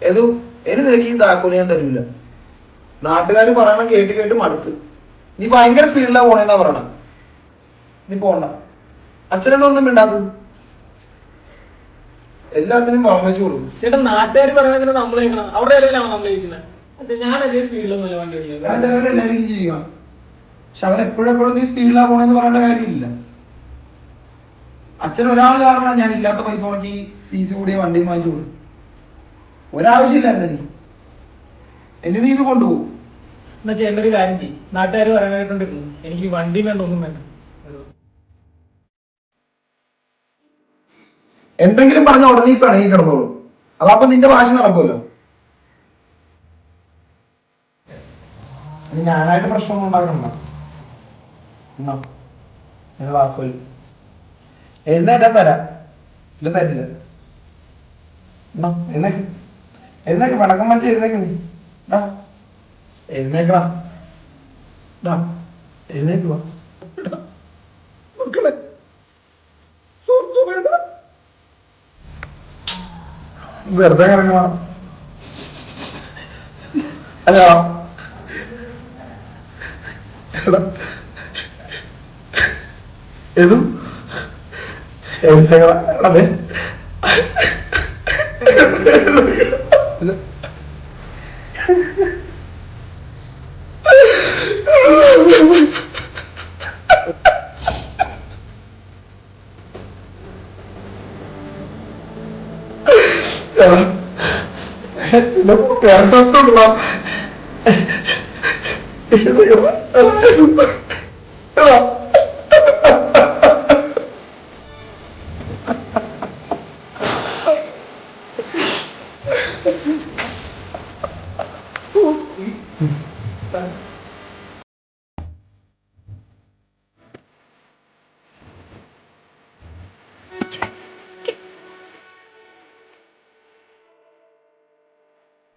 ഏതു ഇനി നിനക്ക് ഈ താക്കോല് ഞാൻ തരൂല. നാട്ടുകാർ പറയണം കേട്ട് കേട്ട് മടുത്ത്. നീ ഭയങ്കര സ്പീഡിലാ പോണേന്നാ പറയണം. നീ പോണ്ട. അച്ഛനൊന്നും മിണ്ടാത്തത് എല്ലാത്തിനും വളർന്നു കൊടുക്കും. ചേട്ടാ നാട്ടുകാർ പറയണതിന് നമ്മൾ കേൾക്കണം. അവിടെ ഇടയിലാണ് നമ്മൾ ഇരിക്കുന്നത്. ഞാനല്ലേ സ്പീഡിലൊന്നും വണ്ടി ഓടിക്കുന്നത്. എല്ലാവരും ജീവിക്കണം. പക്ഷെ അവൻ എപ്പോഴെപ്പോഴും നീ സ്പീഡിലാ പോണെന്ന് പറയേണ്ട കാര്യമില്ല. അച്ഛൻ ഒരാൾ കാരണമാണ് ഞാൻ ഇല്ലാത്ത പൈസ മുടക്കി ഫീസ് കൂടിയ വണ്ടി വാങ്ങിച്ചു കൊടുക്കും. ഒരാവശ്യമില്ലായിരുന്നു നീ എന്നെ നീ ഇത് കൊണ്ടുപോകും. എന്നാ ചേട്ടൻ ഒരു കാര്യം ചെയ്യും. നാട്ടുകാർ പറയാനായിട്ടുണ്ട് എനിക്ക് വണ്ടി വേണ്ട, ഒന്നും വേണ്ട. എന്തെങ്കിലും പറഞ്ഞ ഉടനെ ഈ പിണങ്ങി കിടന്നോളൂ. അതപ്പൊ നിന്റെ ഭാഷ നടക്കുമല്ലോ. ഞാനായിട്ട് പ്രശ്നമൊന്നും ഉണ്ടാക്കണ്ട. താക്കോല് എഴുന്നേറ്റാ തരാം. ഇല്ല തരില്ല. എഴുന്നേക്ക് എഴുന്നേക്ക് പിണക്കം പറ്റി എഴുന്നേക്ക്. നീ എഴുന്നേക്കടാ. എഴുന്നേക്ക് വാ. വെറുതെ കിടക്കണം. ഹലോ ഏതു എഴുന്നേക്കടേ.